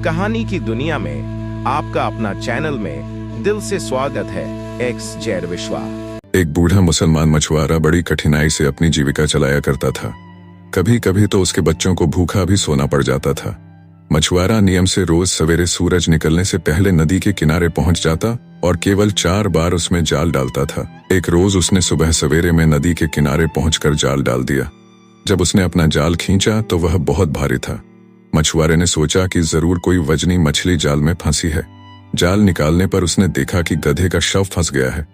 कहानी की दुनिया में आपका अपना चैनल में दिल से स्वागत है। एक्स जैर विश्वा। एक बूढ़ा मुसलमान मछुआरा बड़ी कठिनाई से अपनी जीविका चलाया करता था। कभी कभी तो उसके बच्चों को भूखा भी सोना पड़ जाता था। मछुआरा नियम से रोज सवेरे सूरज निकलने से पहले नदी के किनारे पहुंच जाता और केवल 4 बार उसमें जाल डालता था। एक रोज उसने सुबह सवेरे में नदी के किनारे पहुंचकर जाल डाल दिया। जब उसने अपना जाल खींचा तो वह बहुत भारी था। मछुआरे ने सोचा कि जरूर कोई वजनी मछली जाल में फंसी है। जाल निकालने पर उसने देखा कि गधे का शव फंस गया है।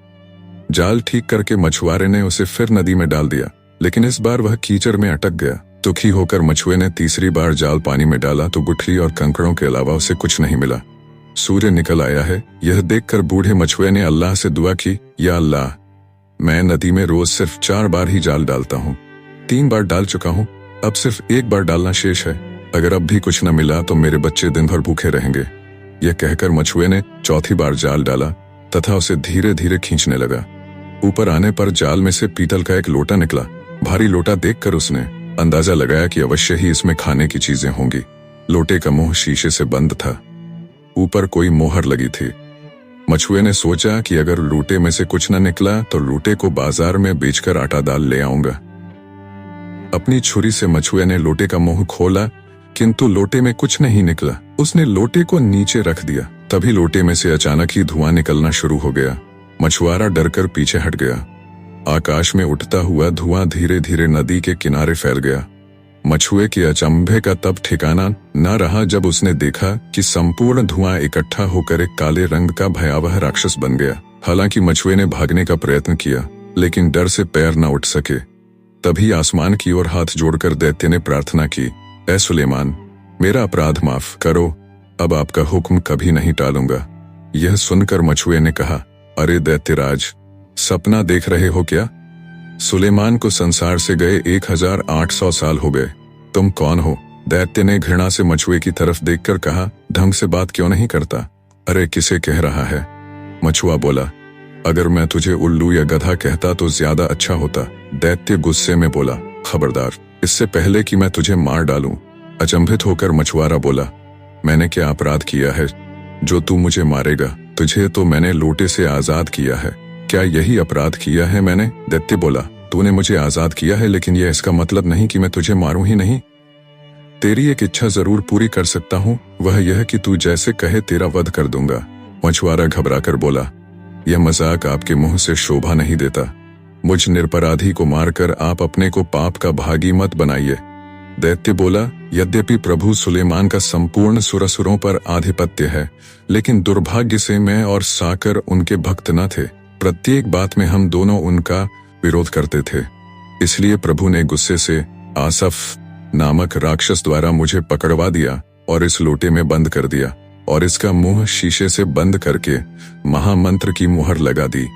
जाल ठीक करके मछुआरे ने उसे फिर नदी में डाल दिया, लेकिन इस बार वह कीचड़ में अटक गया। दुखी होकर मछुए ने तीसरी बार जाल पानी में डाला तो गुठली और कंकड़ों के अलावा उसे कुछ नहीं मिला। सूर्य निकल आया है, यह देखकर बूढ़े मछुए ने अल्लाह से दुआ की, या अल्लाह, मैं नदी में रोज सिर्फ 4 बार ही जाल डालता हूँ। 3 बार डाल चुका हूँ, अब सिर्फ 1 बार डालना शेष है। अगर अब भी कुछ न मिला तो मेरे बच्चे दिन भर भूखे रहेंगे। यह कहकर मछुए ने चौथी बार जाल डाला तथा उसे धीरे धीरे खींचने लगा। ऊपर आने पर जाल में से पीतल का एक लोटा निकला। भारी लोटा देखकर उसने अंदाजा लगाया कि अवश्य ही इसमें खाने की चीजें होंगी। लोटे का मुंह शीशे से बंद था, ऊपर कोई मोहर लगी थी। मछुए ने सोचा कि अगर लोटे में से कुछ न निकला तो लोटे को बाजार में बेचकर आटा दाल ले आऊंगा। अपनी छुरी से मछुए ने लोटे का मुंह खोला, किंतु लोटे में कुछ नहीं निकला। उसने लोटे को नीचे रख दिया। तभी लोटे में से अचानक ही धुआं निकलना शुरू हो गया। मछुआरा डरकर पीछे हट गया। आकाश में उठता हुआ धुआं धीरे धीरे नदी के किनारे फैल गया। मछुए के अचंभे का तब ठिकाना न रहा जब उसने देखा कि संपूर्ण धुआं इकट्ठा होकर एक काले रंग का भयावह राक्षस बन गया। हालांकि मछुए ने भागने का प्रयत्न किया, लेकिन डर से पैर न उठ सके। तभी आसमान की ओर हाथ जोड़कर दैत्य ने प्रार्थना की, ऐ सुलेमान, मेरा अपराध माफ करो, अब आपका हुक्म कभी नहीं टालूंगा। यह सुनकर मछुए ने कहा, अरे दैत्यराज, सपना देख रहे हो क्या? सुलेमान को संसार से गए 1800 साल हो गए। तुम कौन हो? दैत्य ने घृणा से मछुए की तरफ देखकर कहा, ढंग से बात क्यों नहीं करता? अरे किसे कह रहा है? मछुआ बोला, अगर मैं तुझे उल्लू या गधा कहता तो ज्यादा अच्छा होता। दैत्य गुस्से में बोला, खबरदार, इससे पहले कि मैं तुझे मार डालूं। अचंभित होकर मछुआरा बोला, मैंने क्या अपराध किया है जो तू मुझे मारेगा? तुझे तो मैंने लोटे से आजाद किया है। क्या यही अपराध किया है मैंने? दैत्य बोला, तूने मुझे आजाद किया है, लेकिन यह इसका मतलब नहीं कि मैं तुझे मारूं ही नहीं। तेरी एक इच्छा जरूर पूरी कर सकता हूँ, वह यह कि तू जैसे कहे तेरा वध कर दूंगा। मछुआरा घबराकर बोला, यह मजाक आपके मुंह से शोभा नहीं देता। मुझ निरपराधी को मारकर आप अपने को पाप का भागी मत बनाइए। दैत्य बोला, यद्यपि प्रभु सुलेमान का संपूर्ण सुरसुरों पर आधिपत्य है, लेकिन दुर्भाग्य से मैं और साकर उनके भक्त न थे। प्रत्येक बात में हम दोनों उनका विरोध करते थे। इसलिए प्रभु ने गुस्से से आसफ नामक राक्षस द्वारा मुझे पकड़वा दिया और इस लोटे में बंद कर दिया और इसका मुंह शीशे से बंद करके महामंत्र की मुहर लगा दी।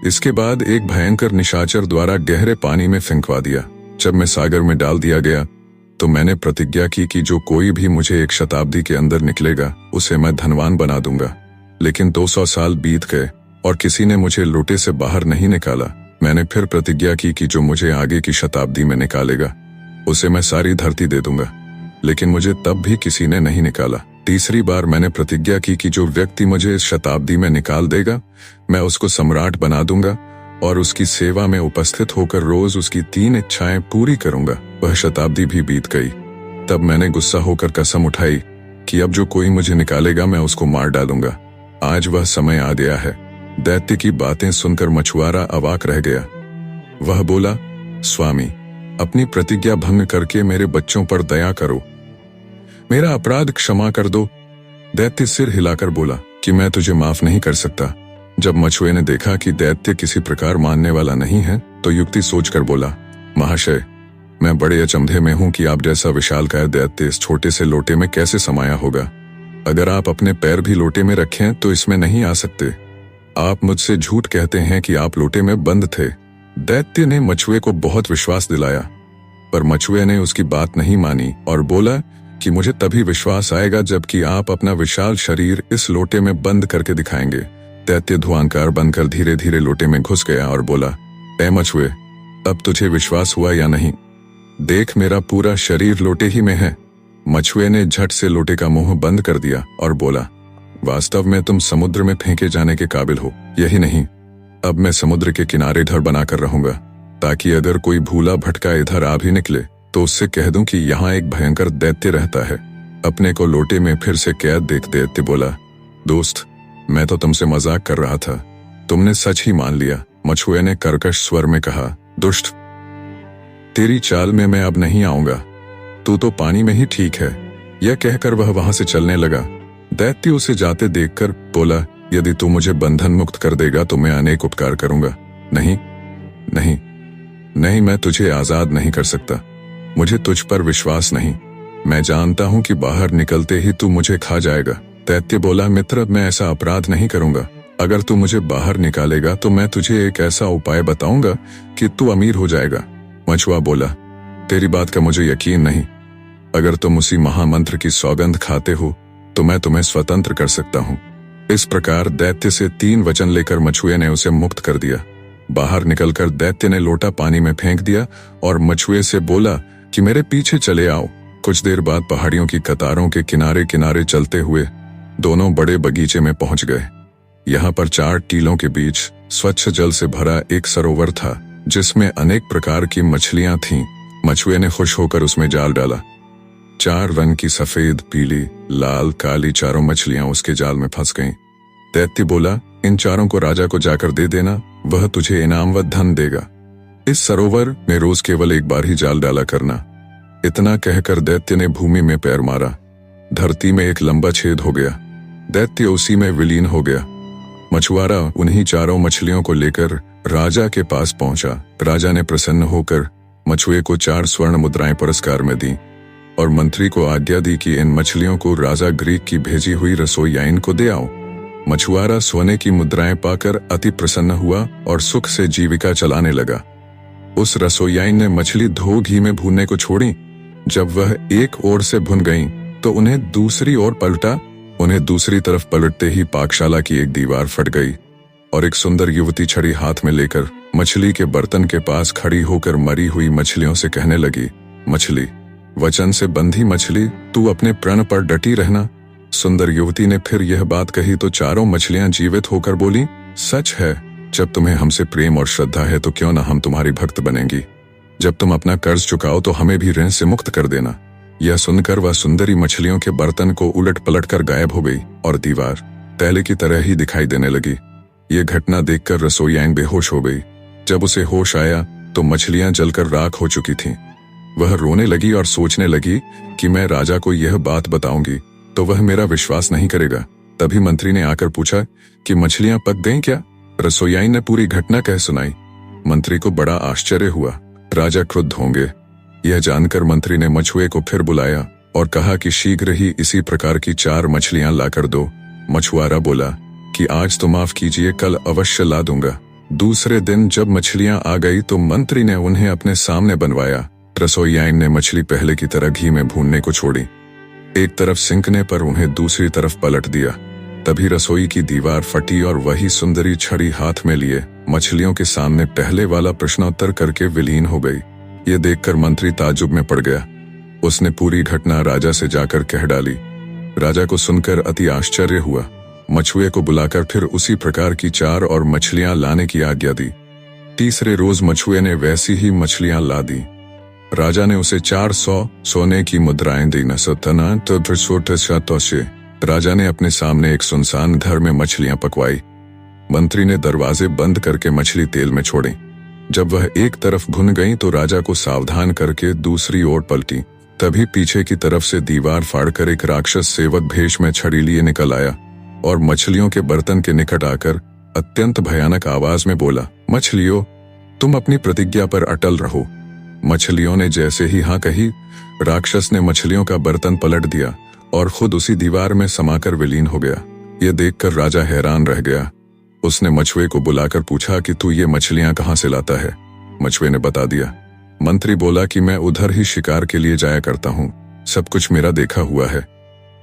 इसके बाद एक भयंकर निशाचर द्वारा गहरे पानी में फेंकवा दिया। जब मैं सागर में डाल दिया गया तो मैंने प्रतिज्ञा की कि जो कोई भी मुझे 1 शताब्दी के अंदर निकलेगा उसे मैं धनवान बना दूंगा। लेकिन 200 साल बीत गए और किसी ने मुझे लोटे से बाहर नहीं निकाला। मैंने फिर प्रतिज्ञा की कि जो मुझे आगे की शताब्दी में निकालेगा उसे मैं सारी धरती दे दूंगा, लेकिन मुझे तब भी किसी ने नहीं निकाला। तीसरी बार मैंने प्रतिज्ञा की कि जो व्यक्ति मुझे इस शताब्दी में निकाल देगा मैं उसको सम्राट बना दूंगा और उसकी सेवा में उपस्थित होकर रोज उसकी 3 इच्छाएं पूरी करूंगा। वह शताब्दी भी बीत गई। तब मैंने गुस्सा होकर कसम उठाई कि अब जो कोई मुझे निकालेगा मैं उसको मार डालूंगा। आज वह समय आ गया है। दैत्य की बातें सुनकर मछुआरा अवाक रह गया। वह बोला, स्वामी, अपनी प्रतिज्ञा भंग करके मेरे बच्चों पर दया करो, मेरा अपराध क्षमा कर दो। दैत्य सिर हिलाकर बोला कि मैं तुझे माफ नहीं कर सकता। जब मछुए ने देखा कि दैत्य किसी प्रकार मानने वाला नहीं है तो युक्ति सोचकर बोला, महाशय, मैं बड़े अचंभे में हूं कि आप जैसा विशालकाय दैत्य इस छोटे से लोटे में कैसे समाया होगा। अगर आप अपने पैर भी लोटे में रखें तो इसमें नहीं आ सकते। आप मुझसे झूठ कहते हैं कि आप लोटे में बंद थे। दैत्य ने मछुए को बहुत विश्वास दिलाया, पर मछुए ने उसकी बात नहीं मानी और बोला कि मुझे तभी विश्वास आएगा जबकि आप अपना विशाल शरीर इस लोटे में बंद करके दिखाएंगे। दैत्य धुआंकार बनकर धीरे धीरे लोटे में घुस गया और बोला, ऐ मछुए, अब तुझे विश्वास हुआ या नहीं? देख, मेरा पूरा शरीर लोटे ही में है। मछुए ने झट से लोटे का मुंह बंद कर दिया और बोला, वास्तव में तुम समुद्र में फेंके जाने के काबिल हो। यही नहीं, अब मैं समुद्र के किनारे घर बनाकर रहूंगा, ताकि अगर कोई भूला भटका इधर आ भी निकले तो उससे कह दूं कि यहाँ एक भयंकर दैत्य रहता है। अपने को लोटे में फिर से कैद देख दैत्य बोला, दोस्त, मैं तो तुमसे मजाक कर रहा था, तुमने सच ही मान लिया। मछुए ने कर्कश स्वर में कहा, दुष्ट, तेरी चाल में मैं अब नहीं आऊंगा, तू तो पानी में ही ठीक है। यह कहकर वह वहां से चलने लगा। दैत्य उसे जाते देखकर बोला, यदि तू मुझे बंधन मुक्त कर देगा तो मैं अनेक उपकार करूंगा। नहीं नहीं नहीं, मैं तुझे आजाद नहीं कर सकता, मुझे तुझ पर विश्वास नहीं। मैं जानता हूं कि बाहर निकलते ही तू मुझे खा जाएगा। दैत्य बोला, मित्र, मैं ऐसा अपराध नहीं करूंगा। अगर तू मुझे बाहर निकालेगा तो मैं तुझे एक ऐसा उपाय बताऊंगा कि तू अमीर हो जाएगा। मछुआ बोला, तेरी बात का मुझे यकीन नहीं। अगर तुम उसी महामंत्र की सौगंध खाते हो तो मैं तुम्हें स्वतंत्र कर सकता हूं। इस प्रकार दैत्य से 3 वचन लेकर मछुए ने उसे मुक्त कर दिया। बाहर निकलकर दैत्य ने लोटा पानी में फेंक दिया और मछुए से बोला कि मेरे पीछे चले आओ। कुछ देर बाद पहाड़ियों की कतारों के किनारे किनारे चलते हुए दोनों बड़े बगीचे में पहुंच गए। यहाँ पर 4 टीलों के बीच स्वच्छ जल से भरा एक सरोवर था, जिसमें अनेक प्रकार की मछलियां थीं। मछुए ने खुश होकर उसमें जाल डाला। 4 रंग की सफेद, पीली, लाल, काली चारों मछलियां उसके जाल में फंस गईं। दैत्य बोला, इन चारों को राजा को जाकर दे देना, वह तुझे इनाम व धन देगा। इस सरोवर में रोज केवल एक बार ही जाल डाला करना। इतना कहकर दैत्य ने भूमि में पैर मारा। धरती में एक लंबा छेद हो गया। दैत्य उसी में विलीन हो गया। मछुआरा उन्हीं चारों मछलियों को लेकर राजा के पास पहुंचा। राजा ने प्रसन्न होकर मछुए को 4 स्वर्ण मुद्राएं पुरस्कार में दी और मंत्री को आज्ञा दी कि इन मछलियों को राजा ग्रीक की भेजी हुई रसोइयाइन को दे आओ। मछुआरा सोने की मुद्राएं पाकर अति प्रसन्न हुआ और सुख से जीविका चलाने लगा। उस रसोइयाइन ने मछली धो घी में भूनने को छोड़ी। जब वह एक ओर से भुन गईं, तो उन्हें दूसरी ओर पलटा। उन्हें दूसरी तरफ पलटते ही पाकशाला की एक दीवार फट गई और एक सुंदर युवती छड़ी हाथ में लेकर मछली के बर्तन के पास खड़ी होकर मरी हुई मछलियों से कहने लगी, मछली, वचन से बंधी मछली, तू अपने प्रण पर डटी रहना। सुंदर युवती ने फिर यह बात कही तो चारों मछलियां जीवित होकर बोली, सच है, जब तुम्हें हमसे प्रेम और श्रद्धा है तो क्यों न हम तुम्हारी भक्त बनेंगी। जब तुम अपना कर्ज चुकाओ तो हमें भी ऋण से मुक्त कर देना। यह सुनकर वह सुंदरी मछलियों के बर्तन को उलट पलट कर गायब हो गई और दीवार पहले की तरह ही दिखाई देने लगी। यह घटना देखकर रसोइयाइन बेहोश हो गई। जब उसे होश आया तो मछलियां जलकर राख हो चुकी थीं। वह रोने लगी और सोचने लगी कि मैं राजा को यह बात बताऊंगी तो वह मेरा विश्वास नहीं करेगा। तभी मंत्री ने आकर पूछा कि मछलियां पक गईं क्या? रसोइयाइन ने पूरी घटना कह सुनाई। मंत्री को बड़ा आश्चर्य हुआ। राजा क्रुद्ध होंगे, यह जानकर मंत्री ने मछुए को फिर बुलाया और कहा कि शीघ्र ही इसी प्रकार की 4 मछलियां लाकर दो। मछुआरा बोला कि आज तो माफ कीजिए, कल अवश्य ला दूंगा। दूसरे दिन जब मछलियां आ गई तो मंत्री ने उन्हें अपने सामने बनवाया। रसोइयाइन ने मछली पहले की तरह घी में भूनने को छोड़ी। एक तरफ सिंकने पर उन्हें दूसरी तरफ पलट दिया। तभी रसोई की दीवार फटी और वही सुंदरी छड़ी हाथ में लिए मछलियों के सामने पहले वाला प्रश्नोत्तर करके विलीन हो गई। ये देखकर मंत्री ताज्जुब में पड़ गया। उसने पूरी घटना राजा से जाकर कह डाली। राजा को सुनकर अति आश्चर्य हुआ। मछुए को बुलाकर फिर उसी प्रकार की 4 और मछलियां लाने की आज्ञा दी। तीसरे रोज मछुए ने वैसी ही मछलियां ला दी। राजा ने उसे 400 सोने की मुद्राएं दी। राजा ने अपने सामने एक सुनसान घर में मछलियां पकवाई। मंत्री ने दरवाजे बंद करके मछली तेल में छोड़ी। जब वह एक तरफ भुन गई तो राजा को सावधान करके दूसरी ओर पलटी। तभी पीछे की तरफ से दीवार फाड़कर एक राक्षस सेवक भेष में छड़ी लिए निकल आया और मछलियों के बर्तन के निकट आकर अत्यंत भयानक आवाज में बोला, मछलियों, तुम अपनी प्रतिज्ञा पर अटल रहो। मछलियों ने जैसे ही हाँ कही, राक्षस ने मछलियों का बर्तन पलट दिया और खुद उसी दीवार में समाकर विलीन हो गया। यह देखकर राजा हैरान रह गया। उसने मछुए को बुलाकर पूछा कि तू ये मछलियां कहाँ से लाता है? मछुए ने बता दिया। मंत्री बोला कि मैं उधर ही शिकार के लिए जाया करता हूँ, सब कुछ मेरा देखा हुआ है,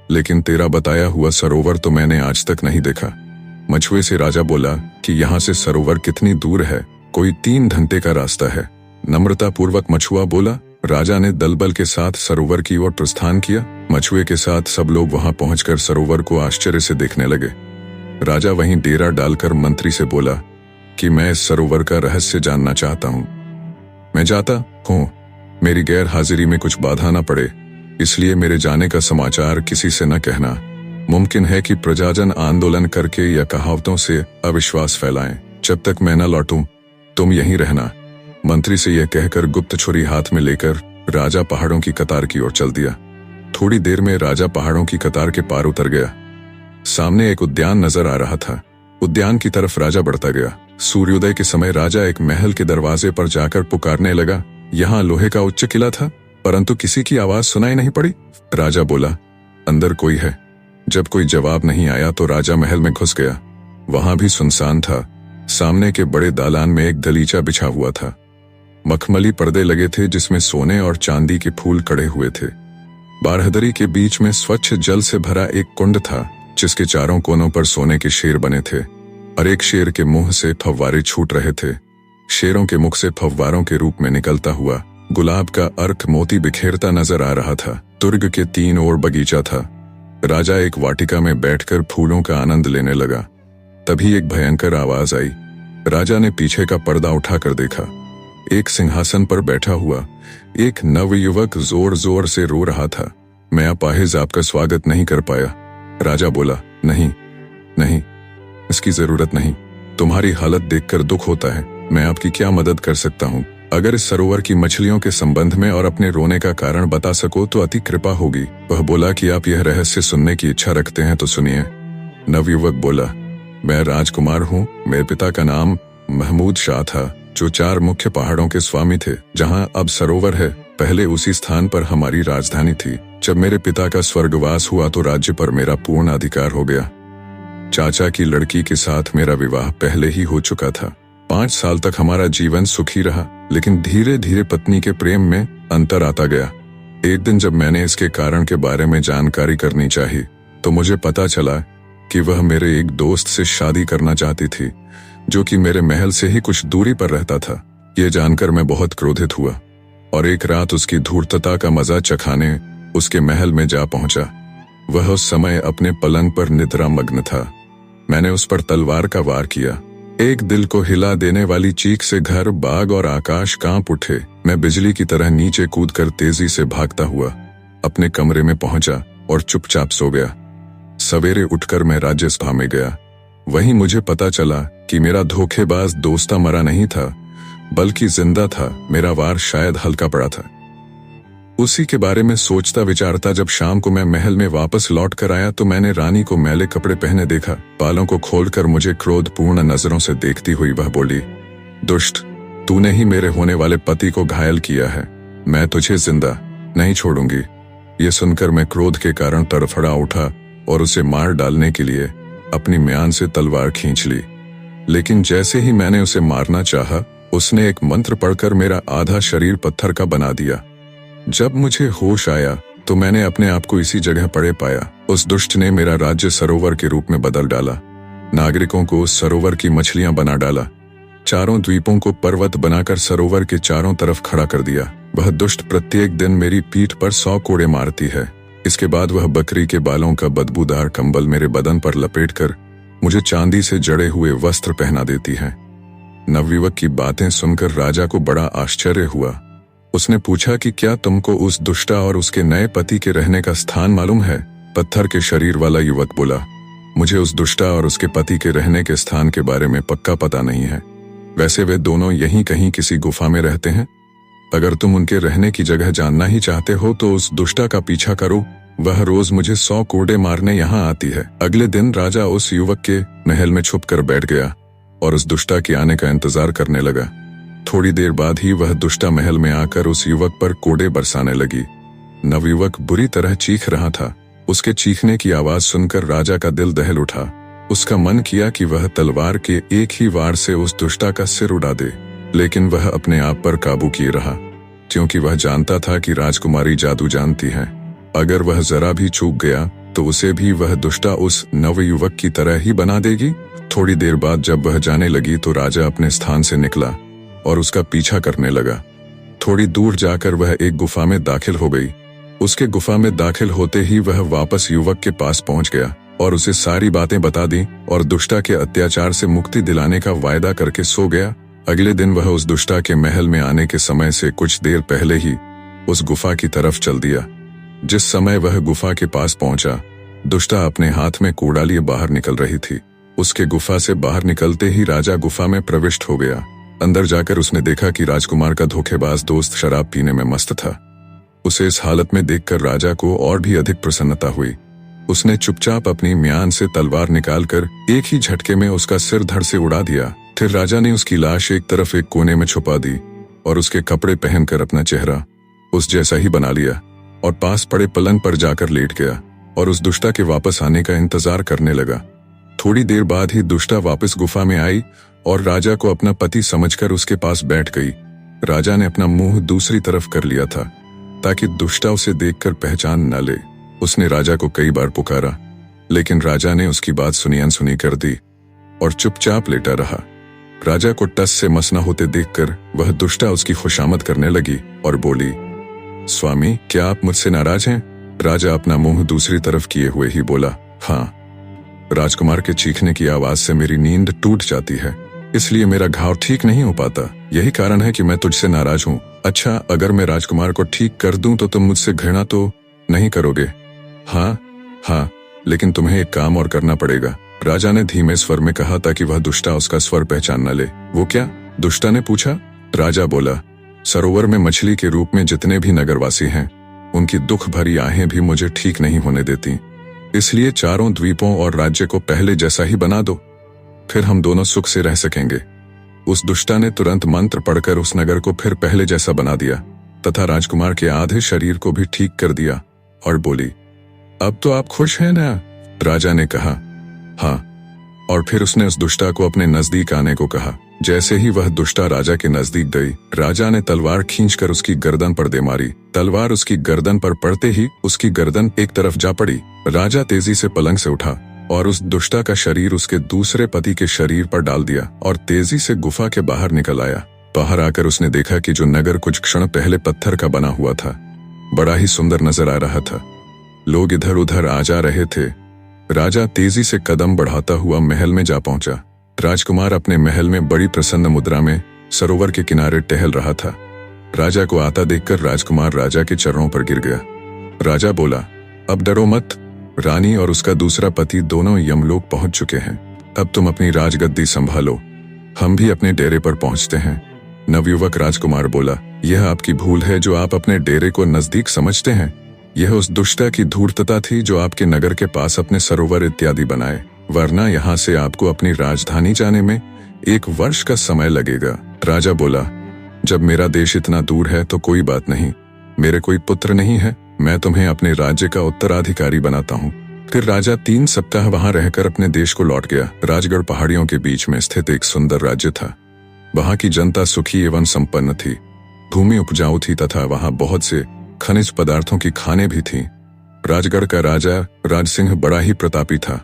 लेकिन तेरा बताया हुआ सरोवर तो मैंने आज तक नहीं देखा। मछुए से राजा बोला कि यहाँ से सरोवर कितनी दूर है? कोई 3 घंटे का रास्ता है। नम्रता पूर्वक मछुआ बोला, राजा ने दलबल के साथ सरोवर की ओर प्रस्थान किया। मछुए के साथ सब लोग वहां पहुंचकर सरोवर को आश्चर्य से देखने लगे। राजा वहीं डेरा डालकर मंत्री से बोला कि मैं इस सरोवर का रहस्य जानना चाहता हूं। मैं जाता हूं, मेरी गैर हाजिरी में कुछ बाधा न पड़े, इसलिए मेरे जाने का समाचार किसी से न कहना। मुमकिन है कि प्रजाजन आंदोलन करके या कहावतों से अविश्वास फैलाएं। जब तक मैं न लौटूं, तुम यहीं रहना। मंत्री से यह कहकर गुप्त छुरी हाथ में लेकर राजा पहाड़ों की कतार की ओर चल दिया। थोड़ी देर में राजा पहाड़ों की कतार के पार उतर गया। सामने एक उद्यान नजर आ रहा था। उद्यान की तरफ राजा बढ़ता गया। सूर्योदय के समय राजा एक महल के दरवाजे पर जाकर पुकारने लगा। यहाँ लोहे का उच्च किला था, परंतु किसी की आवाज सुनाई नहीं पड़ी। राजा बोला, अंदर कोई है? जब कोई जवाब नहीं आया तो राजा महल में घुस गया। वहां भी सुनसान था। सामने के बड़े दालान में एक दलीचा बिछा हुआ था। मखमली पर्दे लगे थे जिसमें सोने और चांदी के फूल कड़े हुए थे। बारहदरी के बीच में स्वच्छ जल से भरा एक कुंड था, जिसके चारों कोनों पर सोने के शेर बने थे और एक शेर के मुंह से फव्वारे छूट रहे थे। शेरों के मुख से फव्वारों के रूप में निकलता हुआ गुलाब का अर्क मोती बिखेरता नजर आ रहा था। दुर्ग के तीन ओर बगीचा था। राजा एक वाटिका में बैठकर फूलों का आनंद लेने लगा। तभी एक भयंकर आवाज आई। राजा ने पीछे का पर्दा उठाकर देखा। एक सिंहासन पर बैठा हुआ एक नवयुवक जोर जोर से रो रहा था। मैं अपाहिज आपका स्वागत नहीं कर पाया। राजा बोला, नहीं नहीं, इसकी जरूरत नहीं। तुम्हारी हालत देखकर दुख होता है। मैं आपकी क्या मदद कर सकता हूँ? अगर इस सरोवर की मछलियों के संबंध में और अपने रोने का कारण बता सको तो अति कृपा होगी। वह बोला कि आप यह रहस्य सुनने की इच्छा रखते हैं तो सुनिए। नवयुवक बोला, मैं राजकुमार हूँ। मेरे पिता का नाम महमूद शाह था, जो 4 मुख्य पहाड़ों के स्वामी थे। जहाँ अब सरोवर है, पहले उसी स्थान पर हमारी राजधानी थी। जब मेरे पिता का स्वर्गवास हुआ तो राज्य पर मेरा पूर्ण अधिकार हो गया। चाचा की लड़की के साथ मेरा विवाह पहले ही हो चुका था। 5 साल तक हमारा जीवन सुखी रहा, लेकिन धीरे धीरे पत्नी के प्रेम में अंतर आता गया। एक दिन जब मैंने इसके कारण के बारे में जानकारी करनी चाही, तो मुझे पता चला कि वह मेरे एक दोस्त से शादी करना चाहती थी, जो कि मेरे महल से ही कुछ दूरी पर रहता था। ये जानकर मैं बहुत क्रोधित हुआ और एक रात उसकी धूर्तता का मजा चखाने उसके महल में जा पहुंचा। वह उस समय अपने पलंग पर निद्रा मग्न था। मैंने उस पर तलवार का वार किया। एक दिल को हिला देने वाली चीख से घर, बाग और आकाश कांप उठे। मैं बिजली की तरह नीचे कूदकर तेजी से भागता हुआ अपने कमरे में पहुंचा और चुपचाप सो गया। सवेरे उठकर मैं राज्यसभा में गया। वहीं मुझे पता चला कि मेरा धोखेबाज दोस्ता मरा नहीं था, बल्कि जिंदा था। मेरा वार शायद हल्का पड़ा था। उसी के बारे में सोचता विचारता जब शाम को मैं महल में वापस लौट कर आया तो मैंने रानी को मैले कपड़े पहने देखा। बालों को खोलकर मुझे क्रोधपूर्ण नजरों से देखती हुई वह बोली, दुष्ट, तूने ही मेरे होने वाले पति को घायल किया है। मैं तुझे जिंदा नहीं छोड़ूंगी। ये सुनकर मैं क्रोध के कारण तड़फड़ा उठा और उसे मार डालने के लिए अपनी म्यान से तलवार खींच ली। लेकिन जैसे ही मैंने उसे मारना चाहा, उसने एक मंत्र पढ़कर मेरा आधा शरीर पत्थर का बना दिया। जब मुझे होश आया तो मैंने अपने आप को इसी जगह पड़े पाया। उस दुष्ट ने मेरा राज्य सरोवर के रूप में बदल डाला। नागरिकों को उस सरोवर की मछलियां बना डाला। चारों द्वीपों को पर्वत बनाकर सरोवर के चारों तरफ खड़ा कर दिया। वह दुष्ट प्रत्येक दिन मेरी पीठ पर 100 कोड़े मारती है। इसके बाद वह बकरी के बालों का बदबूदार कंबल मेरे बदन पर लपेटकर मुझे चांदी से जड़े हुए वस्त्र पहना देती है। नवयुवक की बातें सुनकर राजा को बड़ा आश्चर्य हुआ। उसने पूछा कि क्या तुमको उस दुष्टा और उसके नए पति के रहने का स्थान मालूम है? पत्थर के शरीर वाला युवक बोला, मुझे उस दुष्टा और उसके पति के रहने के स्थान के बारे में पक्का पता नहीं है। वैसे वे दोनों यहीं कहीं किसी गुफा में रहते हैं। अगर तुम उनके रहने की जगह जानना ही चाहते हो तो उस दुष्टा का पीछा करो। वह रोज मुझे 100 कोड़े मारने यहाँ आती है। अगले दिन राजा उस युवक के महल में छुप कर बैठ गया और उस दुष्टा के आने का इंतजार करने लगा। थोड़ी देर बाद ही वह दुष्टा महल में आकर उस युवक पर कोड़े बरसाने लगी। नवयुवक बुरी तरह चीख रहा था। उसके चीखने की आवाज सुनकर राजा का दिल दहल उठा। उसका मन किया कि वह तलवार के एक ही वार से उस दुष्टा का सिर उड़ा दे, लेकिन वह अपने आप पर काबू किए रहा, क्योंकि वह जानता था कि राजकुमारी जादू जानती है। अगर वह जरा भी चूक गया तो उसे भी वह दुष्टा उस नवयुवक की तरह ही बना देगी। थोड़ी देर बाद जब वह जाने लगी तो राजा अपने स्थान से निकला और उसका पीछा करने लगा। थोड़ी दूर जाकर वह एक गुफा में दाखिल हो गई। उसके गुफा में दाखिल होते ही वह वापस युवक के पास पहुंच गया और उसे सारी बातें बता दी और दुष्टा के अत्याचार से मुक्ति दिलाने का वायदा करके सो गया। अगले दिन वह उस दुष्टा के महल में आने के समय से कुछ देर पहले ही उस गुफा की तरफ चल दिया। जिस समय वह गुफा के पास पहुंचा, दुष्टा अपने हाथ में कूड़ा लिए बाहर निकल रही थी। उसके गुफा से बाहर निकलते ही राजा गुफा में प्रविष्ट हो गया। अंदर जाकर उसने देखा कि राजकुमार का धोखेबाज दोस्त शराब पीने में मस्त था। उसे इस हालत में देखकर राजा को और भी अधिक प्रसन्नता हुई। उसने चुपचाप अपनी म्यान से तलवार निकालकर एक ही झटके में उसका सिर धड़ से उड़ा दिया। फिर राजा ने उसकी लाश एक तरफ एक कोने में छुपा दी और उसके कपड़े पहनकर अपना चेहरा उस जैसा ही बना लिया और पास पड़े पलंग पर जाकर लेट गया और उस दुष्टा के वापस आने का इंतजार करने लगा। थोड़ी देर बाद ही दुष्टा वापस गुफा में आई और राजा को अपना पति समझकर उसके पास बैठ गई। राजा ने अपना मुंह दूसरी तरफ कर लिया था ताकि दुष्टा उसे देखकर पहचान न ले। उसने राजा को कई बार पुकारा, लेकिन राजा ने उसकी बात सुनी अनसुनी कर दी और चुपचाप लेटा रहा। राजा को टस से मस न होते देखकर वह दुष्टा उसकी खुशामद करने लगी और बोली, स्वामी, क्या आप मुझसे नाराज हैं? राजा अपना मुंह दूसरी तरफ किए हुए ही बोला, हाँ। राजकुमार के चीखने की आवाज से मेरी नींद टूट जाती है, इसलिए मेरा घाव ठीक नहीं हो पाता। यही कारण है कि मैं तुझसे नाराज हूँ। अच्छा, अगर मैं राजकुमार को ठीक कर दूं तो तुम मुझसे घृणा तो नहीं करोगे? हाँ हाँ, लेकिन तुम्हें एक काम और करना पड़ेगा, राजा ने धीमे स्वर में कहा ताकि वह दुष्टा उसका स्वर पहचान न ले। वो क्या? दुष्टा ने पूछा। राजा बोला, सरोवर में मछली के रूप में जितने भी नगरवासी हैं, उनकी दुख भरी आहें भी मुझे ठीक नहीं होने देती, इसलिए चारों द्वीपों और राज्य को पहले जैसा ही बना दो, फिर हम दोनों सुख से रह सकेंगे। उस दुष्टा ने तुरंत मंत्र पढ़कर उस नगर को फिर पहले जैसा बना दिया तथा राजकुमार के आधे शरीर को भी ठीक कर दिया और बोली, अब तो आप खुश हैं ना? राजा ने कहा, हाँ, और फिर उसने उस दुष्टा को अपने नजदीक आने को कहा। जैसे ही वह दुष्टा राजा के नजदीक गई, राजा ने तलवार खींचकर उसकी गर्दन पर दे मारी। तलवार उसकी गर्दन पर पड़ते ही उसकी गर्दन एक तरफ जा पड़ी। राजा तेजी से पलंग से उठा और उस दुष्टा का शरीर उसके दूसरे पति के शरीर पर डाल दिया और तेजी से गुफा के बाहर निकल आया। बाहर आकर उसने देखा कि जो नगर कुछ क्षण पहले पत्थर का बना हुआ था, बड़ा ही सुंदर नजर आ रहा था। लोग इधर उधर आ जा रहे थे। राजा तेजी से कदम बढ़ाता हुआ महल में जा पहुंचा। राजकुमार अपने महल में बड़ी प्रसन्न मुद्रा में सरोवर के किनारे टहल रहा था। राजा को आता देखकर राजकुमार राजा के चरणों पर गिर गया। राजा बोला, अब डरो मत, रानी और उसका दूसरा पति दोनों यमलोक पहुंच चुके हैं। अब तुम अपनी राजगद्दी संभालो, हम भी अपने डेरे पर पहुंचते हैं। नवयुवक राजकुमार बोला, यह आपकी भूल है जो आप अपने डेरे को नजदीक समझते हैं। यह उस दुष्टा की धूर्तता थी जो आपके नगर के पास अपने सरोवर इत्यादि बनाए, वरना यहाँ से आपको अपनी राजधानी जाने में 1 वर्ष का समय लगेगा। राजा बोला, जब मेरा देश इतना दूर है तो कोई बात नहीं, मेरे कोई पुत्र नहीं है, मैं तुम्हें अपने राज्य का उत्तराधिकारी बनाता हूँ। फिर राजा 3 सप्ताह वहां रहकर अपने देश को लौट गया। राजगढ़ पहाड़ियों के बीच में स्थित एक सुंदर राज्य था। वहां की जनता सुखी एवं संपन्न थी। भूमि उपजाऊ थी तथा वहां बहुत से खनिज पदार्थों की खानें भी थीं। राजगढ़ का राजा राजसिंह बड़ा ही प्रतापी था।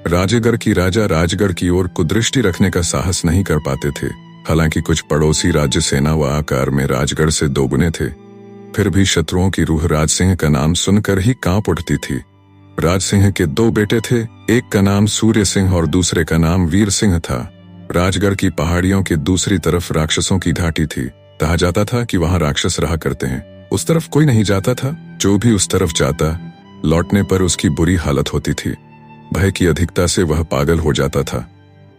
राजगढ़ की राजा राजगढ़ की ओर कुदृष्टि रखने का साहस नहीं कर पाते थे। हालांकि कुछ पड़ोसी राज्य सेना व आकार में राजगढ़ से दोगुने थे, फिर भी शत्रुओं की रूह राजसिंह का नाम सुनकर ही कांप उठती थी। राजसिंह के 2 बेटे थे, एक का नाम सूर्य सिंह और दूसरे का नाम वीर सिंह था। राजगढ़ की पहाड़ियों के दूसरी तरफ राक्षसों की घाटी थी। कहा जाता था कि वहां राक्षस रहा करते हैं। उस तरफ कोई नहीं जाता था। जो भी उस तरफ जाता, लौटने पर उसकी बुरी हालत होती थी। भय की अधिकता से वह पागल हो जाता था।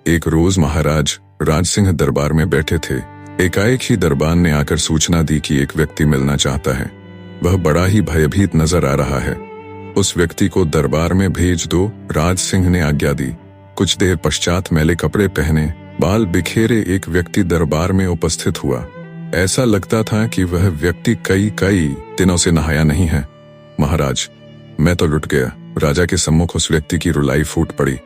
एक रोज महाराज राजसिंह दरबार में बैठे थे। एकाएक ही दरबान ने आकर सूचना दी कि एक व्यक्ति मिलना चाहता है। वह बड़ा ही भयभीत नजर आ रहा है, उस व्यक्ति को दरबार में भेज दो। राजसिंह ने आज्ञा दी। कुछ देर पश्चात मैले कपड़े पहने, बाल बिखेरे एक व्यक्ति दरबार में उपस्थित हुआ। ऐसा लगता था कि वह व्यक्ति कई दिनों से नहाया नहीं है। महाराज, मैं तो लुट गया। राजा के सम्मुख उस व्यक्ति की रुलाई फूट पड़ी।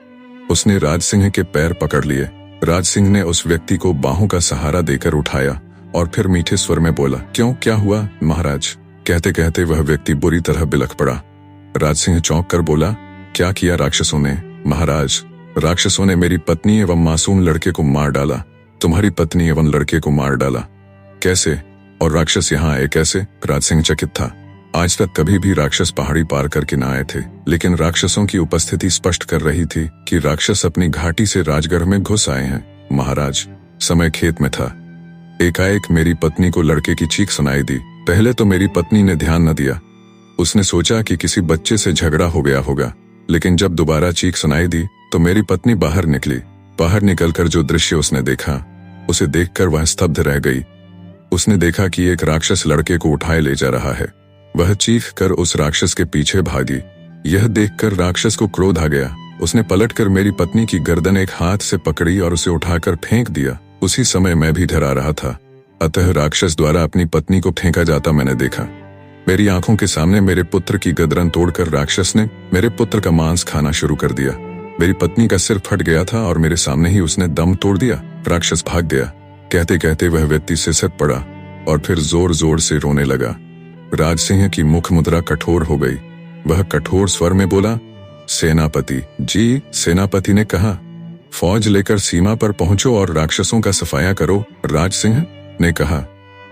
उसने राजसिंह के पैर पकड़ लिए। राजसिंह ने उस व्यक्ति को बाहों का सहारा देकर उठाया और फिर मीठे स्वर में बोला, क्यों, क्या हुआ महाराज? कहते कहते वह व्यक्ति बुरी तरह बिलख पड़ा। राजसिंह चौंक कर बोला, क्या किया राक्षसों ने? महाराज, राक्षसों ने मेरी पत्नी एवं मासूम लड़के को मार डाला। तुम्हारी पत्नी एवं लड़के को मार डाला? कैसे? और राक्षस यहाँ आए कैसे? राज सिंह चकित था। आज तक कभी भी राक्षस पहाड़ी पार करके न आए थे, लेकिन राक्षसों की उपस्थिति स्पष्ट कर रही थी कि राक्षस अपनी घाटी से राजगढ़ में घुस आए हैं। महाराज, समय खेत में था। एकाएक मेरी पत्नी को लड़के की चीख सुनाई दी। पहले तो मेरी पत्नी ने ध्यान न दिया। उसने सोचा कि किसी बच्चे से झगड़ा हो गया होगा, लेकिन जब दोबारा चीख सुनाई दी तो मेरी पत्नी बाहर निकली। बाहर निकलकर जो दृश्य उसने देखा, उसे देखकर वह स्तब्ध रह गई। उसने देखा कि एक राक्षस लड़के को उठाए ले जा रहा है। वह चीख कर उस राक्षस के पीछे भागी। यह देखकर राक्षस को क्रोध आ गया। उसने पलटकर मेरी पत्नी की गर्दन एक हाथ से पकड़ी और उसे उठाकर फेंक दिया। उसी समय मैं भी डरा रहा था, अतः राक्षस द्वारा अपनी पत्नी को फेंका जाता मैंने देखा। मेरी आंखों के सामने मेरे पुत्र की गर्दन तोड़कर राक्षस ने मेरे पुत्र का मांस खाना शुरू कर दिया। मेरी पत्नी का सिर फट गया था और मेरे सामने ही उसने दम तोड़ दिया। राक्षस भाग गया। कहते कहते वह व्यक्ति सिसक पड़ा और फिर जोर जोर से रोने लगा। राज सिंह की मुख मुद्रा कठोर हो गई। वह कठोर स्वर में बोला, सेनापति जी। सेनापति ने कहा, फौज लेकर सीमा पर पहुंचो और राक्षसों का सफाया करो। राज सिंह ने कहा,